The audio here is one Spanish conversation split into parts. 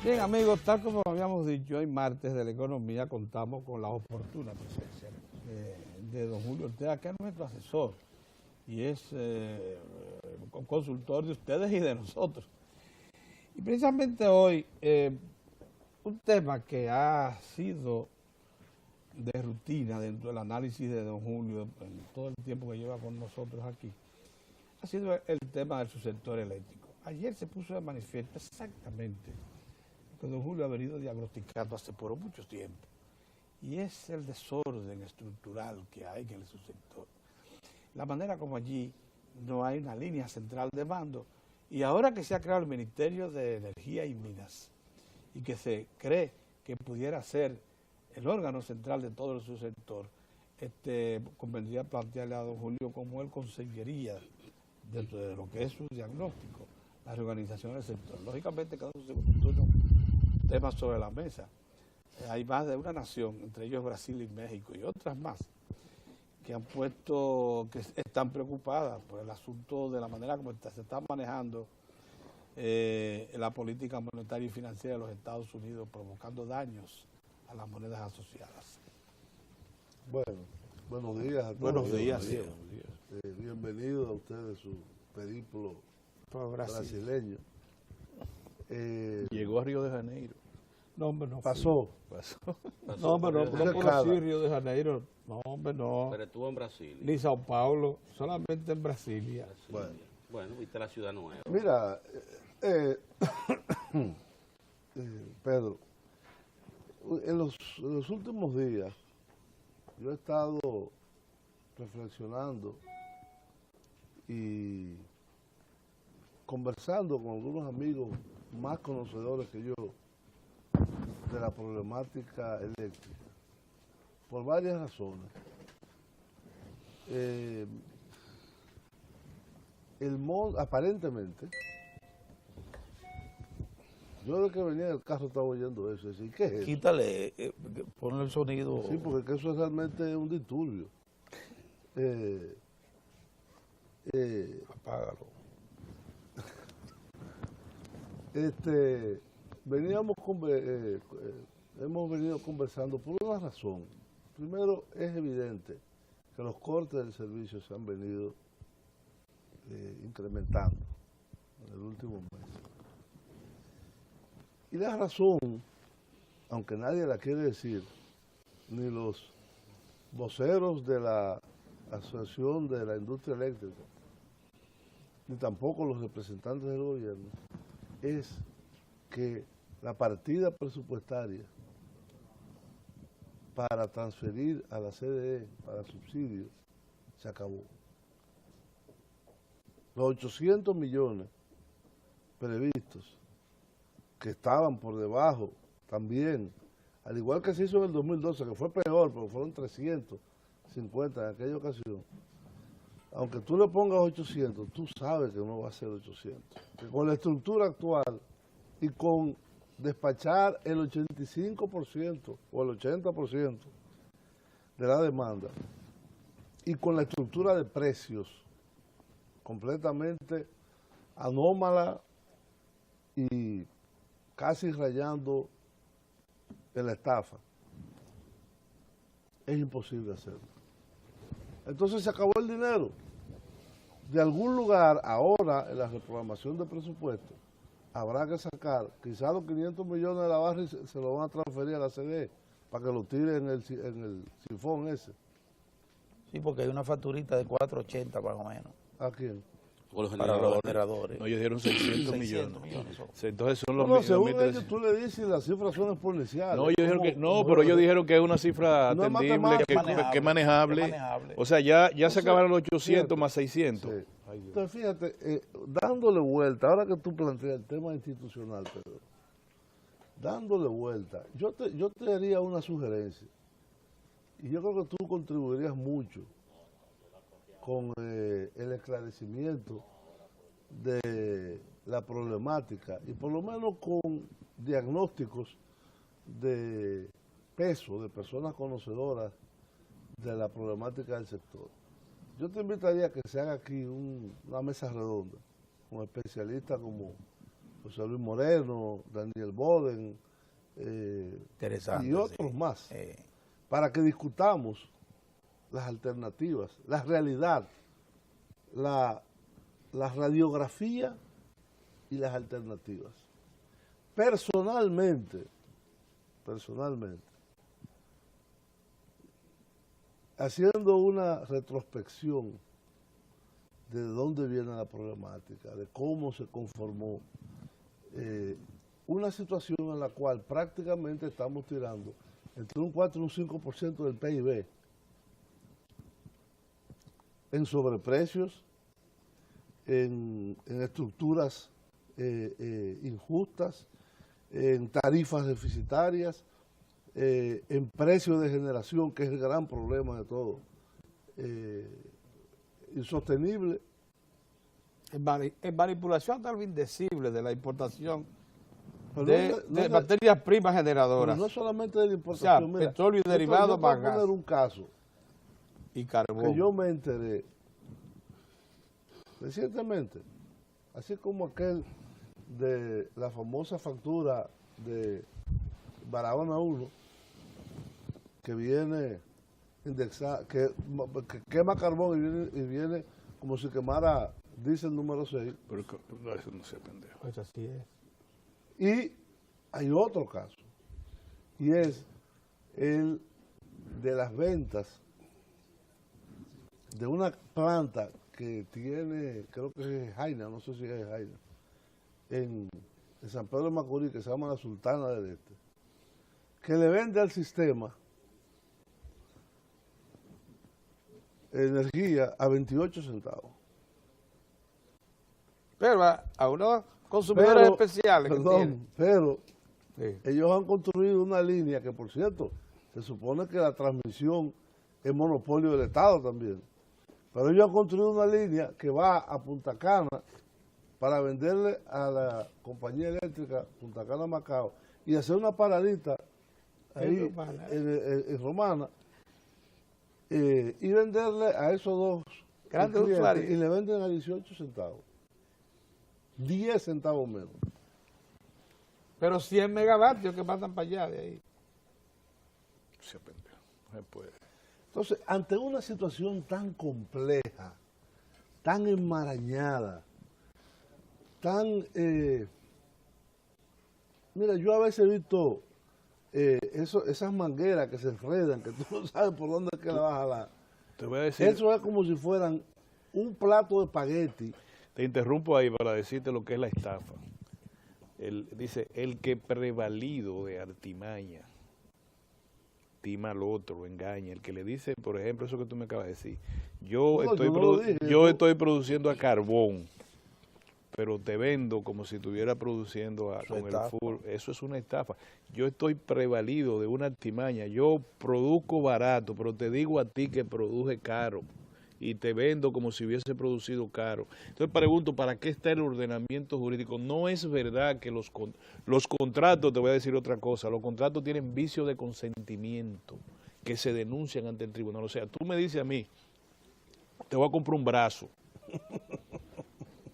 Bien, amigos, tal como habíamos dicho, hoy martes de la economía contamos con la oportuna presencia de don Julio Ortega, que es nuestro asesor y es consultor de ustedes y de nosotros. Y precisamente hoy, un tema que ha sido de rutina dentro del análisis de don Julio en todo el tiempo que lleva con nosotros aquí, ha sido el tema del subsector eléctrico. Ayer se puso de manifiesto exactamente que don Julio ha venido diagnosticando hace por mucho tiempo, y es el desorden estructural que hay en el subsector. La manera como allí no hay una línea central de mando, y ahora que se ha creado el Ministerio de Energía y Minas, y que se cree que pudiera ser el órgano central de todo el subsector, convendría plantearle a don Julio cómo él conseguiría, dentro de lo que es su diagnóstico, la reorganización del sector. Lógicamente, cada uno se pone un tema sobre la mesa. Hay más de una nación, entre ellos Brasil y México y otras más, que han puesto, que están preocupadas por el asunto de la manera como se está manejando la política monetaria y financiera de los Estados Unidos, provocando daños a las monedas asociadas. Bueno, buenos días. Buenos días. Bienvenido a ustedes su periplo brasileño. Llegó a Río de Janeiro. No, hombre, no. Pasó. No, hombre, no por así Río de Janeiro. No, hombre, no. Pero estuvo en Brasil. Ni Sao Paulo, solamente en Brasilia. Bueno, viste la ciudad nueva. Mira, Pedro, en los últimos días yo he estado reflexionando y conversando con algunos amigos más conocedores que yo de la problemática eléctrica, por varias razones. Aparentemente, yo de que venía del carro estaba oyendo eso, y ¿qué es eso? Quítale, ponle el sonido. Sí, porque eso es realmente un disturbio. Apágalo. Hemos venido conversando por una razón. Primero, es evidente que los cortes del servicio se han venido incrementando en el último mes. Y la razón, aunque nadie la quiere decir, ni los voceros de la Asociación de la Industria Eléctrica, ni tampoco los representantes del gobierno, es que la partida presupuestaria para transferir a la CDE para subsidios se acabó. Los 800 millones previstos, que estaban por debajo también, al igual que se hizo en el 2012, que fue peor, porque fueron 350 en aquella ocasión. Aunque tú le pongas 800, tú sabes que no va a ser 800. Que con la estructura actual y con despachar el 85% o el 80% de la demanda y con la estructura de precios completamente anómala y casi rayando en la estafa, es imposible hacerlo. Entonces se acabó el dinero. De algún lugar, ahora, en la reprogramación de presupuesto, habrá que sacar, quizás los 500 millones de la barra se lo van a transferir a la CDE para que lo tire en el sifón ese. Sí, porque hay una facturita de 480 más o menos. ¿A quién? Para los generadores. No, ellos dieron 600 millones. Son. Entonces son los No, según 1.300. ellos tú le dices y las cifras son exponenciales. No, ellos dijeron que no, pero ellos dijeron que es una cifra No es atendible, matemática. que es manejable. O sea, ya se acabaron los 800 más 600. Sí. Entonces, fíjate, dándole vuelta, ahora que tú planteas el tema institucional, Pedro, dándole vuelta, yo te haría una sugerencia, y yo creo que tú contribuirías mucho con el esclarecimiento de la problemática, y por lo menos con diagnósticos de peso, de personas conocedoras de la problemática del sector. Yo te invitaría a que se haga aquí una mesa redonda con especialistas como José Luis Moreno, Daniel Boden, Interesante, y otros más, para que discutamos las alternativas, la realidad, la radiografía y las alternativas. Personalmente, haciendo una retrospección de dónde viene la problemática, de cómo se conformó una situación en la cual prácticamente estamos tirando entre un 4 y un 5% del PIB en sobreprecios, en estructuras injustas, en tarifas deficitarias, en precios de generación, que es el gran problema de todo, insostenible. En manipulación tal vez indecible de la importación Pero de materias primas generadoras. Pero no solamente de la O importación. sea, Mira, petróleo y derivados yo más voy a gas poner un caso y carbón. que yo me enteré recientemente, así como aquel de la famosa factura de Barahona 1, que viene indexada, que quema carbón y viene como si quemara diésel número 6. Pero no, eso no se pendejo. Pues así es. Y hay otro caso, y es el de las ventas de una planta que tiene, creo que es Jaina, no sé si es Jaina, en San Pedro de Macorís, que se llama la Sultana del Este, que le vende al sistema energía a 28 centavos. Pero a unos consumidores especiales. que tienen. Pero Sí. ellos han construido una línea que, por cierto, se supone que la transmisión es monopolio del Estado también. Pero ellos han construido una línea que va a Punta Cana para venderle a la compañía eléctrica Punta Cana Macao y hacer una paradita ahí en Romana y venderle a esos dos Grandes clientes, usuarios. y le venden a 18 centavos. 10 centavos menos. Pero 100 megavatios que mandan para allá de ahí. Se pendejo. No se puede. Entonces, ante una situación tan compleja, tan enmarañada, tan... mira, yo a veces he visto esas mangueras que se enredan, que tú no sabes por dónde es que la vas a jalar. Te voy a decir, Eso es como si fueran un plato de espagueti. te interrumpo ahí para decirte lo que es la estafa. Dice, el que prevalido de artimaña tima al otro, engaña. El que le dice, por ejemplo, eso que tú me acabas de decir, yo estoy produciendo a carbón, pero te vendo como si estuviera produciendo con el full. Eso es una estafa. Yo estoy prevalido de una artimaña. Yo produzco barato, pero te digo a ti que produje caro y te vendo como si hubiese producido caro. Entonces pregunto, ¿para qué está el ordenamiento jurídico? No es verdad que los contratos, te voy a decir otra cosa, los contratos tienen vicio de consentimiento que se denuncian ante el tribunal. O sea, tú me dices a mí, te voy a comprar un brazo.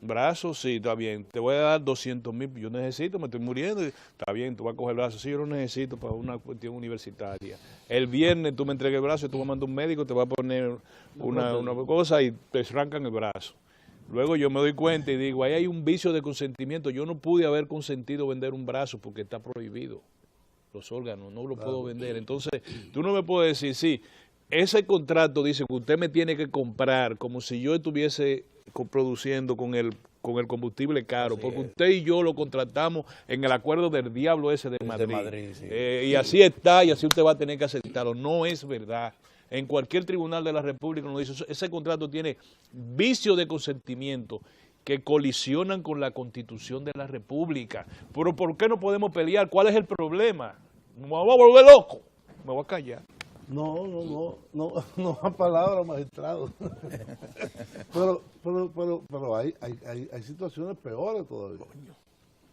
Brazo, sí, está bien. Te voy a dar 200,000, yo necesito, me estoy muriendo. Está bien, tú vas a coger el brazo. Sí, yo lo necesito para una cuestión universitaria. El viernes tú me entregas el brazo y tú vas a mandar un médico, te va a poner una cosa y te arrancan el brazo. Luego yo me doy cuenta y digo, ahí hay un vicio de consentimiento. Yo no pude haber consentido vender un brazo porque está prohibido. Los órganos, no lo puedo vender. Entonces, tú no me puedes decir, sí, ese contrato dice que usted me tiene que comprar como si yo estuviese produciendo con el combustible caro, porque usted y yo lo contratamos en el acuerdo del diablo ese de Madrid. Sí. Y así está, y así usted va a tener que aceptarlo. No es verdad. En cualquier tribunal de la República nos dice, ese contrato tiene vicio de consentimiento que colisionan con la Constitución de la República. Pero ¿por qué no podemos pelear? ¿Cuál es el problema? ¿Me voy a volver loco? Me voy a callar. No a palabras, magistrado. pero hay situaciones peores todavía.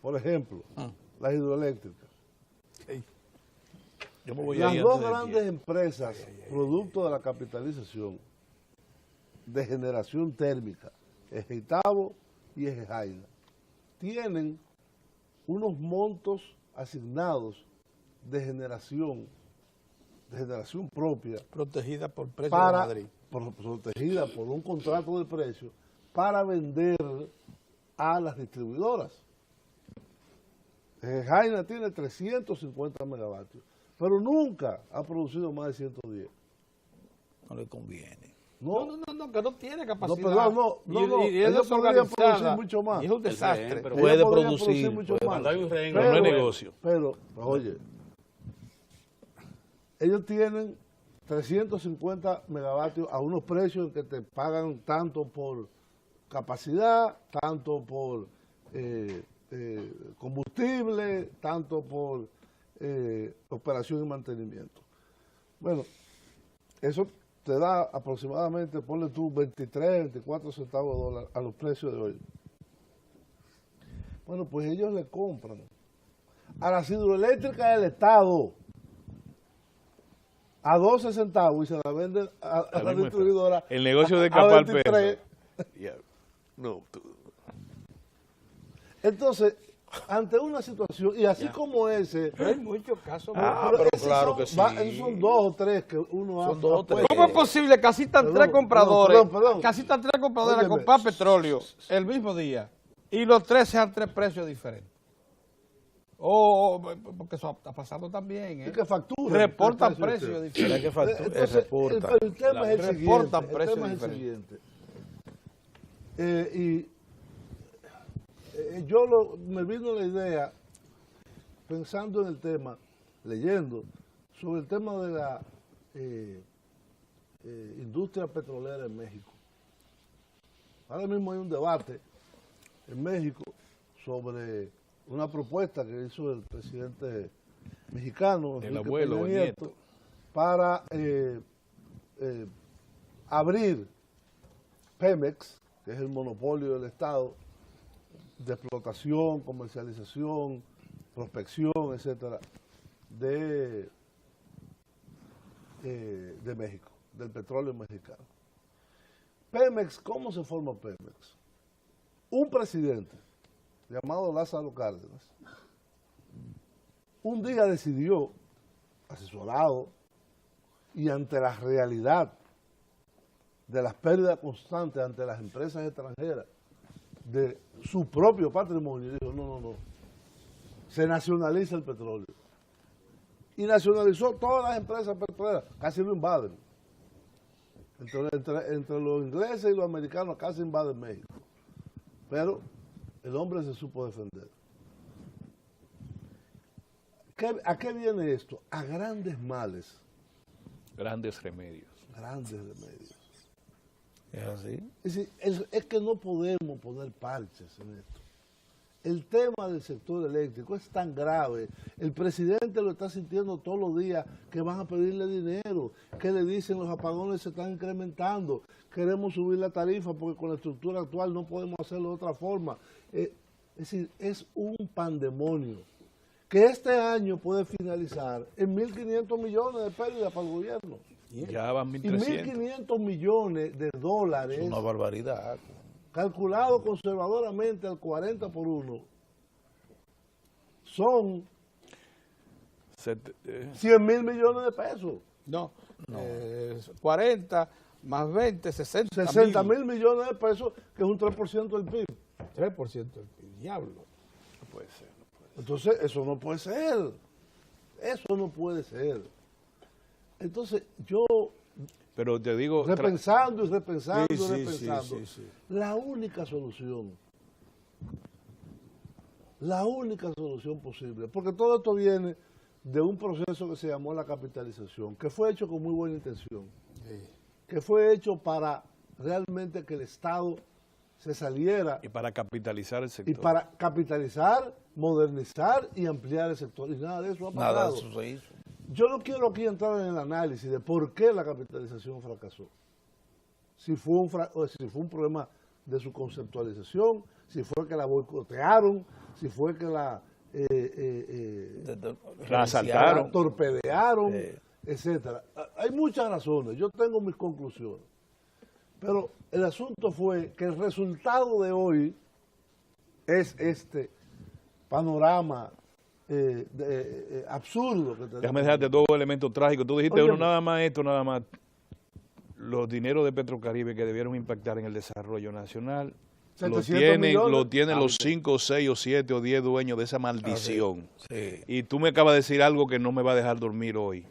Por ejemplo, las hidroeléctricas. Yo me voy Las ahí dos antes del grandes empresas, producto de la capitalización de generación térmica, Ejeitabo y Ejejaina, tienen unos montos asignados de generación propia, Protegida por precio para, de Madrid. protegida por un contrato de precio, para vender a las distribuidoras. Jaina tiene 350 megavatios, pero nunca ha producido más de 110. No le conviene. No, que no tiene capacidad. perdón, no, y es ellos podrían desorganizada, producir mucho más. y es un desastre. Pero Puede Ellos podrían producir, mucho puede más. Cuando hay un rehén, Pero no es negocio. Pero, oye, ellos tienen 350 megavatios a unos precios en que te pagan tanto por capacidad, tanto por combustible, tanto por operación y mantenimiento. Bueno, eso te da aproximadamente, ponle tú 23, 24 centavos de dólar a los precios de hoy. Bueno, pues ellos le compran a las hidroeléctricas del Estado a 12 centavos y se la venden a la distribuidora. El negocio de a escapar 23. Ya. No, Entonces, ante una situación, y así como ese, Pero hay muchos casos. Pero esos claro son, que sí. esos son 2 o 3 que uno Son ha 2 o 3. ¿Cómo es posible que así están Perdón, tres compradores, perdón. casi están tres compradores a Óyeme. comprar petróleo el mismo día y los tres sean tres precios diferentes? Porque eso ha pasado también, y que facturan. reportan el precio precios de diferentes. que factura, Entonces, reporta. el tema es el siguiente. Reportan El precios tema es el diferentes. siguiente. Me vino la idea, pensando en el tema, leyendo, sobre el tema de la industria petrolera en México. Ahora mismo hay un debate en México sobre una propuesta que hizo el presidente mexicano, El Enrique abuelo, Peña el Nieto, nieto. para abrir Pemex, que es el monopolio del Estado, de explotación, comercialización, prospección, etcétera, de México, del petróleo mexicano. Pemex, ¿cómo se forma Pemex? Un presidente llamado Lázaro Cárdenas un día decidió, asesorado y ante la realidad de las pérdidas constantes ante las empresas extranjeras de su propio patrimonio, dijo, no, se nacionaliza el petróleo. Y nacionalizó todas las empresas petroleras, casi lo invaden. Entre los ingleses y los americanos casi invaden México. Pero el hombre se supo defender. ¿A qué viene esto? A grandes males. Grandes remedios. Grandes remedios. ¿Es así? Es decir, es que no podemos poner parches en esto. El tema del sector eléctrico es tan grave. El presidente lo está sintiendo todos los días, que van a pedirle dinero, que le dicen los apagones se están incrementando, queremos subir la tarifa porque con la estructura actual no podemos hacerlo de otra forma. Es decir, es un pandemonio que este año puede finalizar en 1.500 millones de pérdidas para el gobierno. Ya van Y 1.300. 1.500 millones de dólares, Es una barbaridad. calculado conservadoramente al 40 por 1, son 100.000 millones de pesos. No, 40 más 20, 60 60.000 millones de pesos, que es un 3% del PIB. 3% del PIB, diablo. No puede ser. Entonces, eso no puede ser. Eso no puede ser. Entonces, yo, Pero te digo, repensando y repensando Sí, y sí, repensando, sí. la única solución posible, porque todo esto viene de un proceso que se llamó la capitalización, que fue hecho con muy buena intención, que fue hecho para realmente que el Estado se saliera y para capitalizar el sector. y para capitalizar, modernizar y ampliar el sector. Y nada de eso ha pasado. Nada de eso se hizo. Yo no quiero aquí entrar en el análisis de por qué la capitalización fracasó. Si fue un problema de su conceptualización, si fue que la boicotearon, si fue que la asaltaron. la torpedearon, etcétera. Hay muchas razones, yo tengo mis conclusiones. Pero el asunto fue que el resultado de hoy es este panorama absurdo que tenemos. Déjame dejarte dos elementos trágicos. Tú dijiste Óyeme. uno nada más, esto nada más. Los dineros de Petrocaribe que debieron impactar en el desarrollo nacional, 700 millones. lo tienen los 5, 6 o 7 o 10 dueños de esa maldición. Sí. Y tú me acabas de decir algo que no me va a dejar dormir hoy.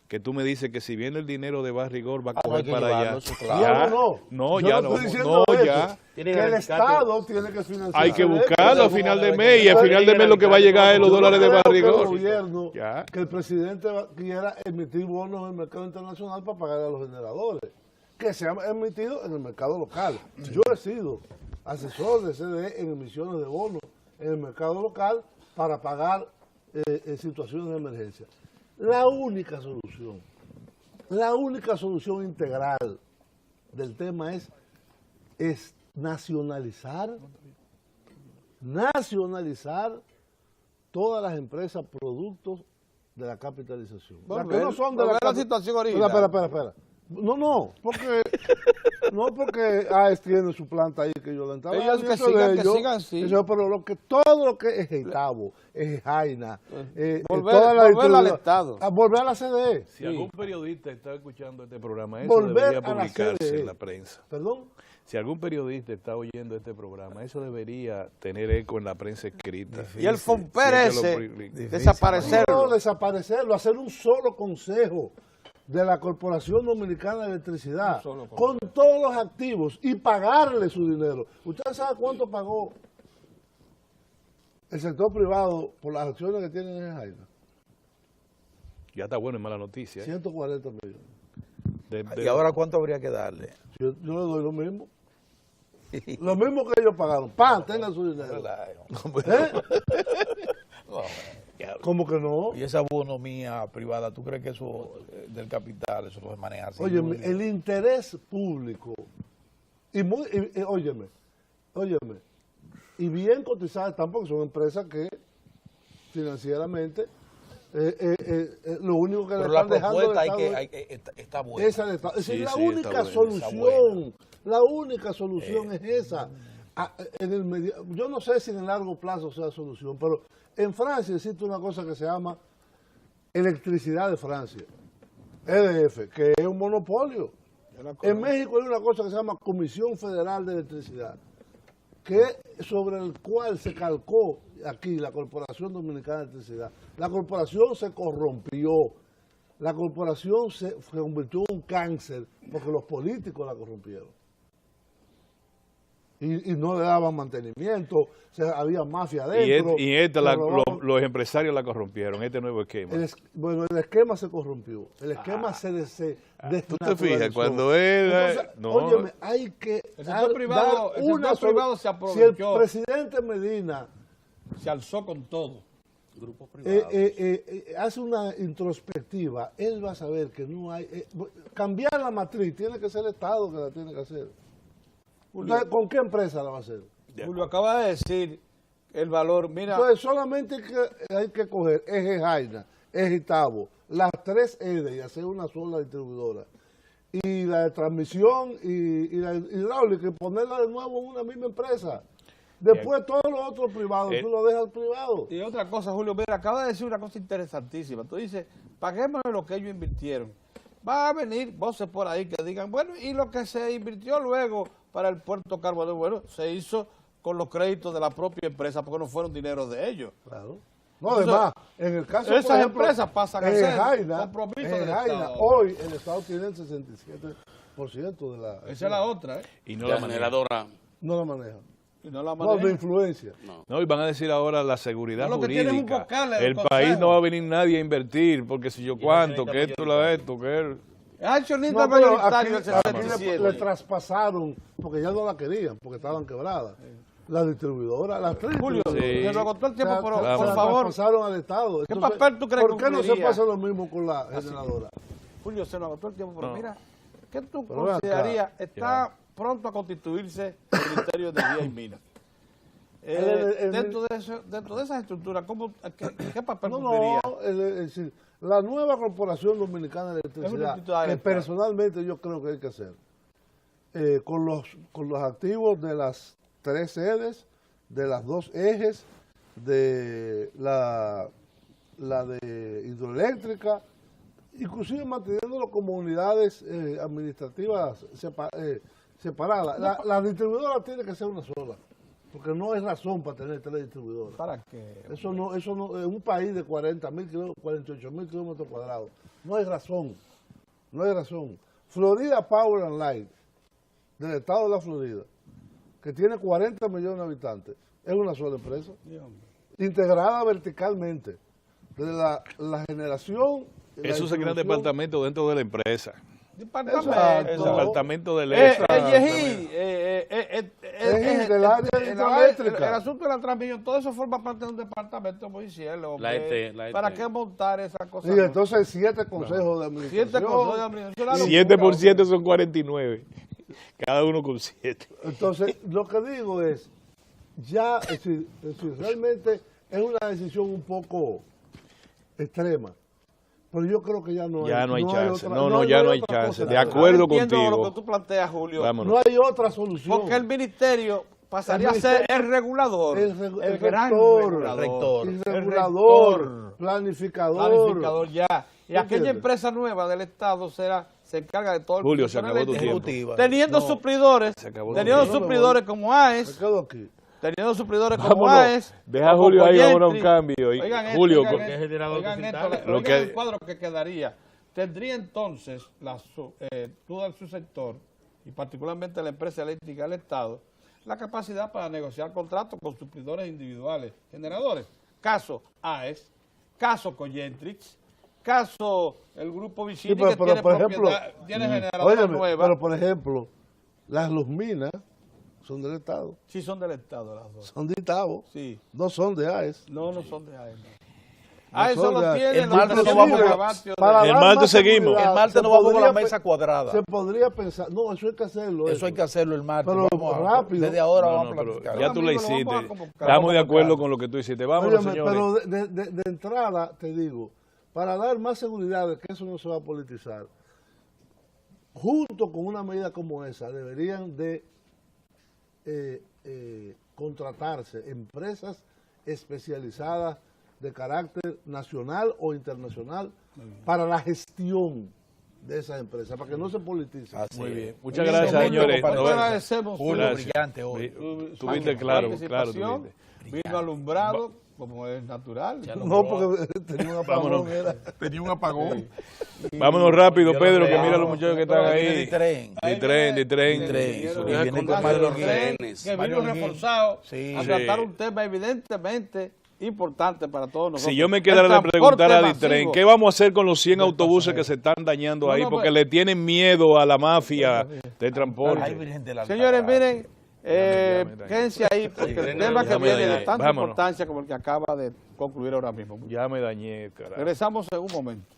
Que tú me dices que si viene el dinero de Barrigor va a no, hay coger que para llevarlo, allá. eso, Ya, claro. No, Yo ya no no. estoy diciendo No, eso. ya. Tiene Que que el verificar Estado tiene que financiar. Hay que buscarlo a final de mes y al final de mes lo que va a llegar es los Yo no dólares de creo que el Barrigor. gobierno, Ya. que el presidente quiera emitir bonos en el mercado internacional para pagar a los generadores, que se han emitido en el mercado local. Yo he sido asesor de CDE en emisiones de bonos en el mercado local para pagar en situaciones de emergencia. La única solución integral del tema es nacionalizar todas las empresas productos de la capitalización. Las que no son de volver a la capi- situación original. Espera. No, porque AES tiene su planta ahí que yo le entraba. Ellos que sigan así. Pero todo lo que es Geitabo, es Jaina, Volver al Estado. volver a la CDE. Si algún periodista está escuchando este programa, eso Volver debería a la publicarse CDE. en la prensa. ¿Perdón? Si algún periodista está oyendo este programa, eso debería tener eco en la prensa escrita. Y el Fomper Sí, que ese, lo- desaparecerlo. No desaparecerlo, hacer un solo consejo de la Corporación Dominicana de Electricidad con todos los activos y pagarle su dinero. ¿Usted sabe cuánto pagó el sector privado por las acciones que tienen en Jaina? Ya está bueno, es mala noticia. 140 millones. ¿Y ahora cuánto habría que darle? Yo le doy lo mismo. Lo mismo que ellos pagaron. Tengan su dinero. ¿Eh? ¿Cómo que no? Y esa bonomía privada, ¿tú crees que eso del capital, eso lo se maneja así? Óyeme, el interés público, óyeme, y bien cotizadas están porque son empresas que financieramente lo único que le Pero la están dejando al propuesta Estado está buena. es al Estado. Es decir, Sí, la sí, única está buena, solución, la única solución es esa. Yo no sé si en el largo plazo sea solución, pero en Francia existe una cosa que se llama Electricidad de Francia, EDF, que es un monopolio. En México hay una cosa que se llama Comisión Federal de Electricidad, sobre el cual se calcó aquí la Corporación Dominicana de Electricidad. La corporación se corrompió, la corporación se convirtió en un cáncer porque los políticos la corrompieron. Y no le daban mantenimiento, había mafia adentro. Los empresarios la corrompieron, este nuevo esquema. El esquema se corrompió, el esquema se ¿Tú te fijas? Cuando Entonces, no, óyeme, hay que El sector privado, dar una se Si aprovechó, el presidente Medina se alzó con todo. grupos privados. hace una introspectiva, él va a saber que no hay... cambiar la matriz tiene que ser el Estado que la tiene que hacer. Entonces, ¿con qué empresa la va a hacer? Julio acaba de decir el valor, mira, Entonces solamente hay que coger Eje Jaina, Eje Itabo, las tres EDE y hacer una sola distribuidora. Y la de transmisión y la hidráulica y ponerla de nuevo en una misma empresa. Después todos los otros privados, tú lo dejas al privado. y otra cosa, Julio, mira, acaba de decir una cosa interesantísima. Tú dices, paguémosle lo que ellos invirtieron. Va a venir voces por ahí que digan, bueno, y lo que se invirtió luego para el puerto Carbonero, bueno, se hizo con los créditos de la propia empresa porque no fueron dinero de ellos. Claro. No, Entonces, además, en el caso, esas por ejemplo, empresas pasan a en ser Jaina, compromiso en del Jaina, Estado. hoy el Estado tiene el 67% de la... Esa es la otra, ¿eh? y no la la manejan. generadora, No la maneja. Y no la No, manejan. de influencia. no. No, y van a decir ahora la seguridad No, lo que tiene es un jurídica. vocal en el El país Consejo. no va a venir nadie a invertir, porque si yo cuánto, que esto, que... Es accionista No, pero mayoritario del aquí 67. le traspasaron, porque ya no la querían, porque estaban quebradas. La distribuidora, las tres Julio, distribuidoras. se lo agotó el tiempo, Se pero la por favor, traspasaron al Estado. ¿qué papel tú crees ¿Por que qué no se cumpliría? pasa lo mismo con la generadora? Julio, se nos agotó el tiempo, pero No. mira, ¿qué tú Pero ven acá. considerarías? Está pronto a constituirse el Ministerio de Vía y Minas. Dentro de esas estructuras, ¿qué papel No, cumpliría? es decir, la nueva Corporación Dominicana de Electricidad, instituto de que Estado. personalmente yo creo que hay que hacer, con los activos de las tres sedes, de las dos ejes de la de hidroeléctrica, inclusive manteniéndolo como unidades administrativas separadas. La distribuidora tiene que ser una sola, porque no hay razón para tener 3 distribuidoras. ¿Para qué? Eso no, en un país de 48.000 kilómetros cuadrados, no hay razón, no hay razón. Florida Power and Light, del estado de la Florida, que tiene 40 millones de habitantes, es una sola empresa, integrada verticalmente, desde la generación. Eso se crea un departamento dentro de la empresa. Exacto. El departamento del Es del área hidroeléctrica. El asunto de la transmisión, todo eso forma parte de un departamento muy cielo. La ET. ¿Para qué montar esa cosa? Y entonces 7 consejos de administración. 7 consejos de administración. 7 por 7 son 49. Cada uno con 7. Entonces, lo que digo es, ya, es decir, realmente es una decisión un poco extrema. Pero yo creo que ya no hay. Ya no hay chance. otra- Ya no hay otra chance. cosa. De acuerdo Entiendo contigo. lo que tú planteas, Julio. Vámonos. No hay otra solución. Porque el ministerio pasaría a El ser ministerio- el regulador. el gran rector, regulador. el El regulador, rector. planificador. Planificador ya. Y ¿Tú aquella entiendes? empresa nueva del Estado se encarga de todo el Julio, se acabó tu funcionamiento. tiempo. Teniendo suplidores, Se acabó tu teniendo tiempo. suplidores como Me AES, quedo aquí. teniendo suplidores como Vámonos. AES. Deja a como Julio ahí, Coyentri. vámonos a un cambio. Y Oigan esto, Julio, oigan con- esto, ¿Qué generador oigan de esto, centrales? Lo oigan que- el cuadro que quedaría. Tendría entonces todo el subsector, y particularmente la empresa eléctrica del Estado, la capacidad para negociar contratos con suplidores individuales, generadores. Caso AES, caso Coyentrix, caso el grupo Vicini, Sí, pero, que tiene por ejemplo, tiene generadoras óyeme, nuevas. pero por ejemplo, las Luzminas son del Estado, Sí, son del Estado las dos. son de Itabo, Sí. no son de AES. No son de AES. AES son solo de- tiene El los martes no 300 vamos a- megavatios Para El dar martes más seguimos. seguridad, El martes se nos vamos con la podría mesa cuadrada. Se podría pensar, no, eso hay que hacerlo. Eso hay que hacerlo el martes. Pero Vamos a- rápido. Desde ahora No, vamos no, a pero platicar. ya tú lo Amigos, lo vamos hiciste. a convocar. Estamos de acuerdo convocar. con lo que tú hiciste. Vámonos, Óyeme, señores. pero de entrada te digo, para dar más seguridad de que eso no se va a politizar, junto con una medida como esa, deberían de contratarse empresas especializadas de carácter nacional o internacional para la gestión de esas empresas, para que no se politice. Así Muy es. bien. Muchas gracias, señores. Nosotros Nos vemos. agradecemos Julio, Gracias. brillante hoy. Tuviste claro, claro. participación, Tuviste. vino alumbrado, como es natural. No, porque tenía un apagón. Vámonos. Era. Tenía un apagón. Vámonos rápido, Yo Pedro, lo que veo. mira los muchachos que están ahí. De tren. De tren. De tren. Vinieron Y vienen con Mario Mario Guillén. Rehenes. que Mario vino Guillén. reforzado Sí. a Sí. tratar un tema evidentemente importante para todos nosotros. Si yo me El quedara de transporte preguntar a masivo. Ditren, ¿qué vamos a hacer con los 100 autobuses que se están dañando No, ahí? no, Porque pues- le tienen miedo a la mafia de Ay, transporte. Virgen de la Señores, Altagracia. miren, Dame. quédense ahí porque el Déjame tema que déjame viene de ahí. tanta Vámonos. importancia como el que acaba de concluir ahora mismo. Ya me dañé, carajo. Regresamos en un momento.